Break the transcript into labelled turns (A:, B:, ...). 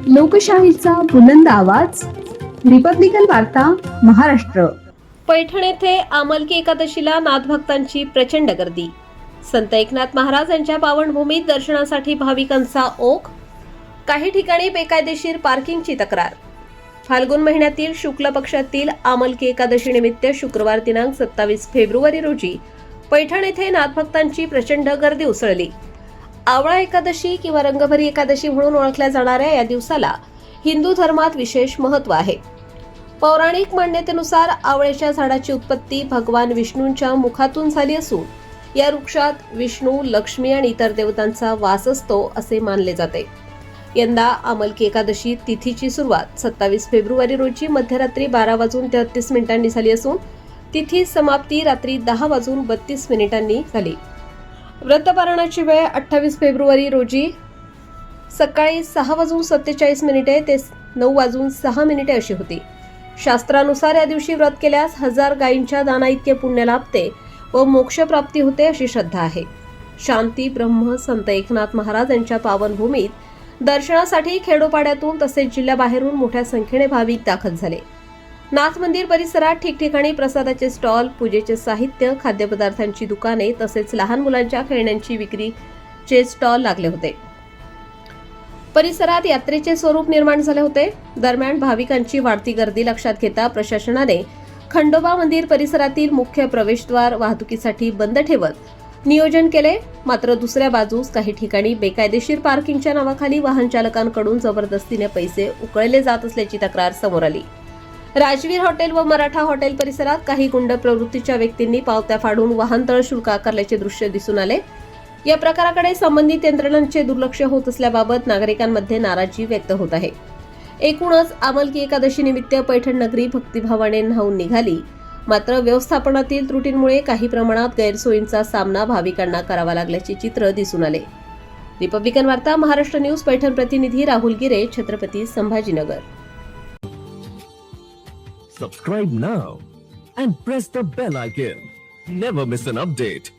A: लोकशाहीचा बुलंद आवाज, रिपब्लिकन वार्ता, महाराष्ट्र.
B: पैठण येथे आमलकी एकादशीला नाथभक्तांची प्रचंड गर्दी. संत एकनाथ महाराज यांच्या पावनभूमीत दर्शनासाठी भाविकांचा ओघ. काही ठिकाणी बेकायदेशीर पार्किंगची तक्रार. फाल्गुन महिन्यातील शुक्ल पक्षातील आमलकी एकादशी निमित्त शुक्रवार दिनांक 27 फेब्रुवारी रोजी पैठण येथे नाथभक्तांची प्रचंड गर्दी उसळली. आवळा एकादशी किंवा रंगभरी एकादशी म्हणून ओळखल्या जाणाऱ्या या दिवसाला हिंदू धर्मात विशेष महत्त्व आहे. पौराणिक मान्यतेनुसार आवळ्याच्या झाडाची उत्पत्ती भगवान विष्णूंच्या मुखातून झाली असून या वृक्षात विष्णू, लक्ष्मी आणि इतर देवतांचा वास असतो असे मानले जाते. यंदा आमलकी एकादशी तिथीची सुरुवात 27 फेब्रुवारी रोजी मध्यरात्री 12:33 झाली असून तिथी समाप्ती रात्री 10:32 झाली. व्रतपारणाची वेळ 28 फेब्रुवारी रोजी सकाळी 6:47 ते 9:06 अशी होती. शास्त्रानुसार या दिवशी व्रत केल्यास 1000 गायींच्या दाना इतके पुण्य लाभते व मोक्षप्राप्ती होते अशी श्रद्धा आहे. शांती ब्रह्म संत एकनाथ महाराज यांच्या पावनभूमीत दर्शनासाठी खेडोपाड्यातून तसेच जिल्ह्याबाहेरून मोठ्या संख्येने भाविक दाखल झाले. नाथ मंदिर परिसरात ठिकठिकाणी प्रसादाचे स्टॉल, पूजेचे साहित्य, खाद्यपदार्थांची दुकाने तसेच लहान मुलांच्या खेळण्यांची विक्रीचे स्टॉल लागले होते. परिसरात यात्रेचे स्वरूप निर्माण झाले होते. दरम्यान भाविकांची वाढती गर्दी लक्षात घेता प्रशासनाने खंडोबा मंदिर परिसरातील मुख्य प्रवेशद्वार वाहतुकीसाठी बंद ठेवत नियोजन केले. मात्र दुसऱ्या बाजूस काही ठिकाणी बेकायदेशीर पार्किंगच्या नावाखाली वाहन चालकांकडून जबरदस्तीने पैसे उकळले जात असल्याची तक्रार समोर आली. राजवीर हॉटेल व मराठा हॉटेल परिसरात काही गुंड प्रवृत्तीच्या व्यक्तींनी पावत्या फाडून वाहनतळ शुल्क आकारल्याचे दृश्य दिसून आले. या प्रकाराकडे संबंधित यंत्रणांचे दुर्लक्ष होत असल्याबाबत नागरिकांमध्ये नाराजी व्यक्त होत आहे. एकूणच आमलकी एकादशी निमित्त पैठण नगरी भक्तिभावाने न्हाऊन निघाली. मात्र व्यवस्थापनातील त्रुटींमुळे काही प्रमाणात गैरसोयींचा सामना भाविकांना करावा लागल्याचे चित्र दिसून आले. रिपब्लिकन वार्ता, महाराष्ट्र न्यूज. पैठण प्रतिनिधी राहुल गिरे, Chhatrapati Sambhajinagar.
C: Subscribe now and press the bell icon. Never miss an update.